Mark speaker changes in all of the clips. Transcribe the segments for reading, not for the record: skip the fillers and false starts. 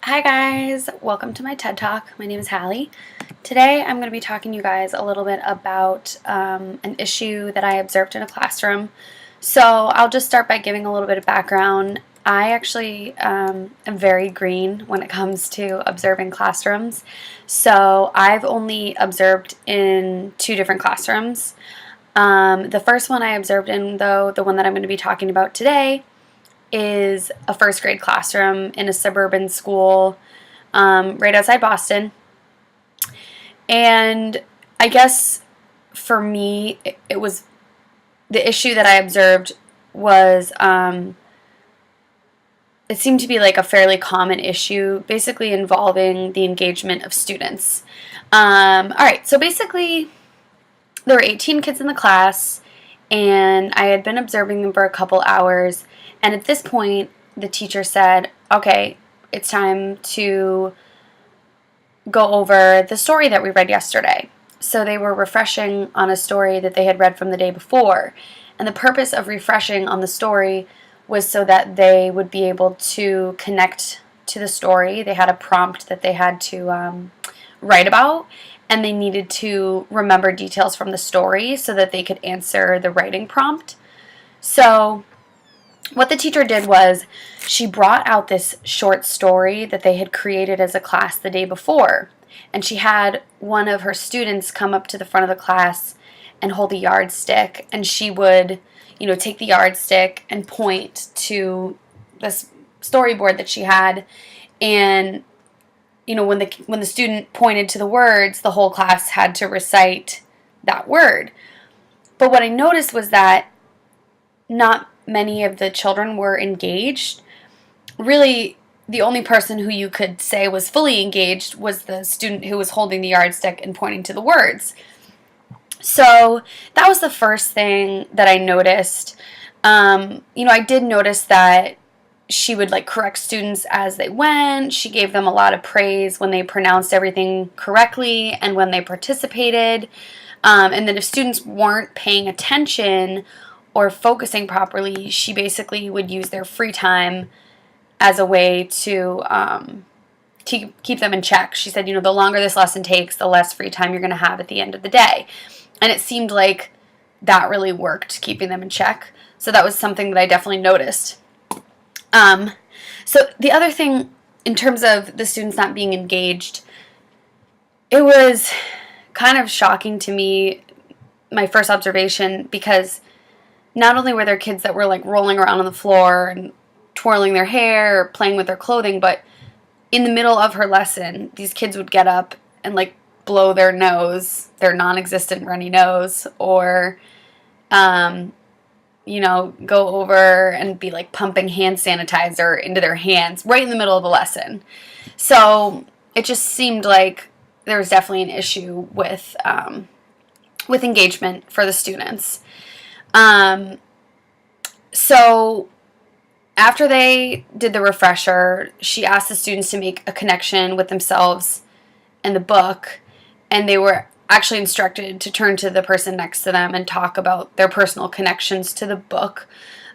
Speaker 1: Hi guys, welcome to my TED Talk. My name is Hallie. Today I'm going to be talking to you guys a little bit about an issue that I observed in a classroom. So I'll just start by giving a little bit of background. I actually am very green when it comes to observing classrooms. So I've only observed in two different classrooms. The first one I observed in, though, the one that I'm going to be talking about today, is a first grade classroom in a suburban school right outside Boston. And I guess for me, it was the issue that I observed was it seemed to be like a fairly common issue, basically involving the engagement of students. All right, so basically, there were 18 kids in the class, and I had been observing them for a couple hours. And at this point, the teacher said, okay, it's time to go over the story that we read yesterday. So they were refreshing on a story that they had read from the day before. And the purpose of refreshing on the story was so that they would be able to connect to the story. They had a prompt that they had to write about, and they needed to remember details from the story so that they could answer the writing prompt. So what the teacher did was she brought out this short story that they had created as a class the day before, and she had one of her students come up to the front of the class and hold a yardstick, and she would, take the yardstick and point to this storyboard that she had, and when the student pointed to the words, the whole class had to recite that word. But what I noticed was that not many of the children were engaged. Really, the only person who you could say was fully engaged was the student who was holding the yardstick and pointing to the words. So that was the first thing that I noticed. I did notice that she would correct students as they went. She gave them a lot of praise when they pronounced everything correctly and when they participated. And then if students weren't paying attention or focusing properly, she basically would use their free time as a way to keep them in check. She said, the longer this lesson takes, the less free time you're going to have at the end of the day. And it seemed like that really worked, keeping them in check. So that was something that I definitely noticed. So the other thing, in terms of the students not being engaged, it was kind of shocking to me, my first observation, because not only were there kids that were rolling around on the floor and twirling their hair or playing with their clothing, but in the middle of her lesson, these kids would get up and blow their nose, their non-existent runny nose, or go over and be pumping hand sanitizer into their hands right in the middle of the lesson. So it just seemed like there was definitely an issue with engagement for the students. So after they did the refresher, she asked the students to make a connection with themselves and the book, and they were actually instructed to turn to the person next to them and talk about their personal connections to the book.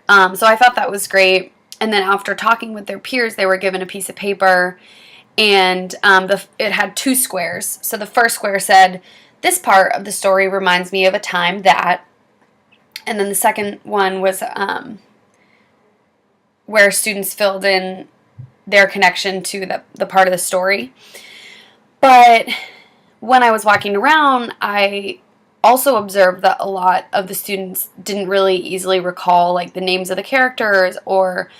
Speaker 1: So I thought that was great. And then after talking with their peers, they were given a piece of paper, and it had two squares. So the first square said, "This part of the story reminds me of a time that," and then the second one was where students filled in their connection to the part of the story. But when I was walking around, I also observed that a lot of the students didn't really easily recall the names of the characters or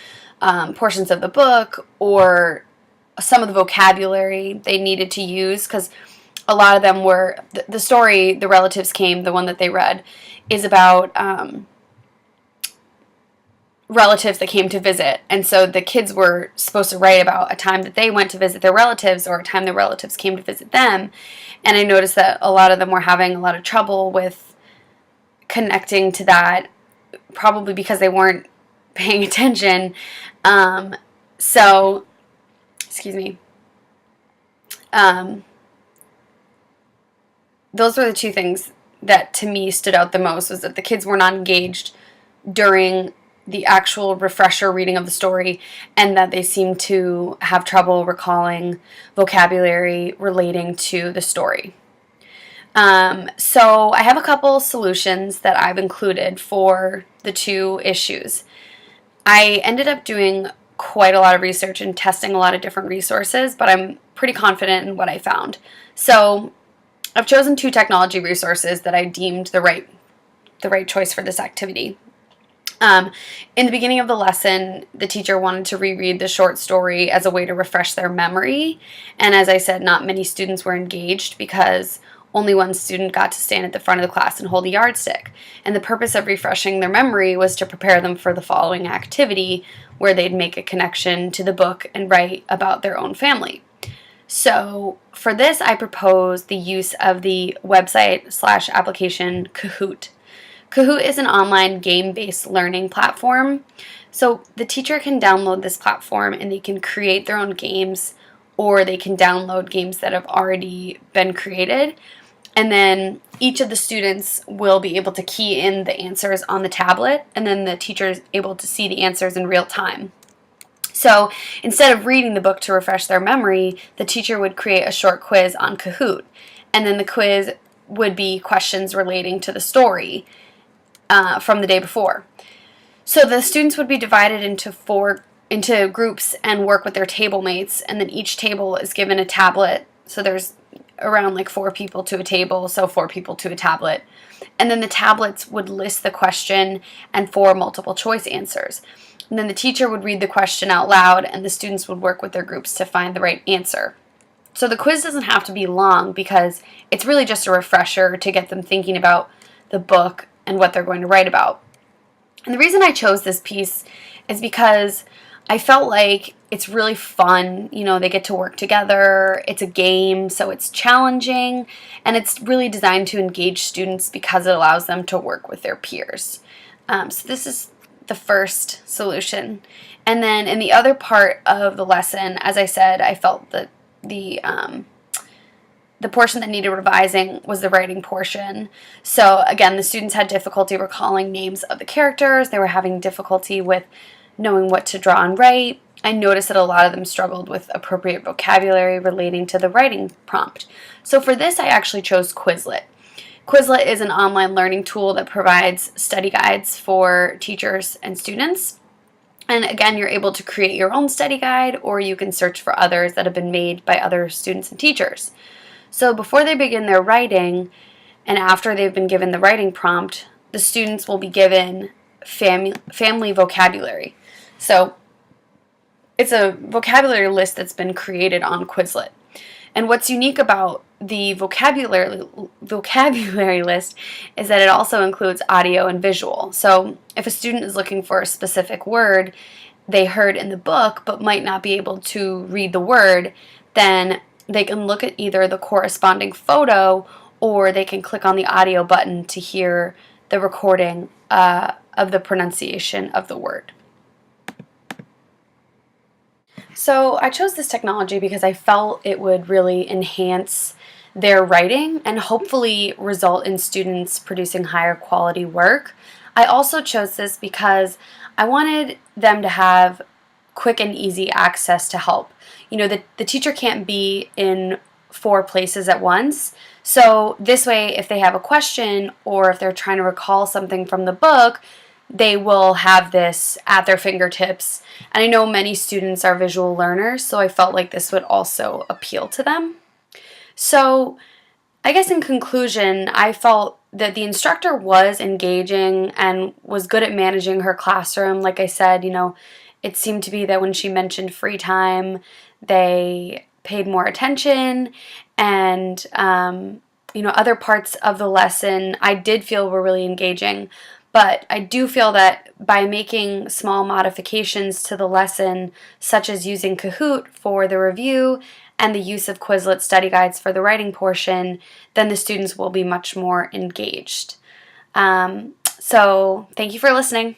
Speaker 1: portions of the book or some of the vocabulary they needed to use, because a lot of them were, the story, The Relatives Came, the one that they read, is about relatives that came to visit. And so the kids were supposed to write about a time that they went to visit their relatives or a time their relatives came to visit them. And I noticed that a lot of them were having a lot of trouble with connecting to that, probably because they weren't paying attention. Excuse me. Those were the two things that to me stood out the most, was that the kids were not engaged during the actual refresher reading of the story, and that they seem to have trouble recalling vocabulary relating to the story. So I have a couple solutions that I've included for the two issues. I ended up doing quite a lot of research and testing a lot of different resources, but I'm pretty confident in what I found. So I've chosen two technology resources that I deemed the right choice for this activity. In the beginning of the lesson, the teacher wanted to reread the short story as a way to refresh their memory. And as I said, not many students were engaged because only one student got to stand at the front of the class and hold a yardstick. And the purpose of refreshing their memory was to prepare them for the following activity, where they'd make a connection to the book and write about their own family. So for this, I propose the use of the website/application Kahoot. Kahoot is an online game-based learning platform. So the teacher can download this platform and they can create their own games, or they can download games that have already been created. And then each of the students will be able to key in the answers on the tablet, and then the teacher is able to see the answers in real time. So instead of reading the book to refresh their memory, the teacher would create a short quiz on Kahoot. And then the quiz would be questions relating to the story from the day before. So the students would be divided into groups and work with their table mates, and then each table is given a tablet. So there's around like 4 people to a table, so 4 people to a tablet. And then the tablets would list the question and 4 multiple choice answers. And then the teacher would read the question out loud, and the students would work with their groups to find the right answer. So the quiz doesn't have to be long because it's really just a refresher to get them thinking about the book and what they're going to write about. And the reason I chose this piece is because I felt like it's really fun. You know, they get to work together. It's a game, so it's challenging, and it's really designed to engage students because it allows them to work with their peers. So this is the first solution. And then in the other part of the lesson, as I said, I felt that the portion that needed revising was the writing portion. So again, the students had difficulty recalling names of the characters. They were having difficulty with knowing what to draw and write. I noticed that a lot of them struggled with appropriate vocabulary relating to the writing prompt. So for this, I actually chose Quizlet. Quizlet is an online learning tool that provides study guides for teachers and students. And again, you're able to create your own study guide, or you can search for others that have been made by other students and teachers. So before they begin their writing, and after they've been given the writing prompt, the students will be given family vocabulary. So it's a vocabulary list that's been created on Quizlet. And what's unique about the vocabulary list is that it also includes audio and visual. So if a student is looking for a specific word they heard in the book but might not be able to read the word, then they can look at either the corresponding photo or they can click on the audio button to hear the recording of the pronunciation of the word. So I chose this technology because I felt it would really enhance their writing and hopefully result in students producing higher quality work. I also chose this because I wanted them to have quick and easy access to help. You know, the teacher can't be in 4 places at once. So this way, if they have a question or if they're trying to recall something from the book, they will have this at their fingertips. And I know many students are visual learners, so I felt like this would also appeal to them. So I guess in conclusion, I felt that the instructor was engaging and was good at managing her classroom. Like I said, you know, it seemed to be that when she mentioned free time, they paid more attention, and you know, other parts of the lesson I did feel were really engaging. But I do feel that by making small modifications to the lesson, such as using Kahoot for the review and the use of Quizlet study guides for the writing portion, then the students will be much more engaged. So thank you for listening.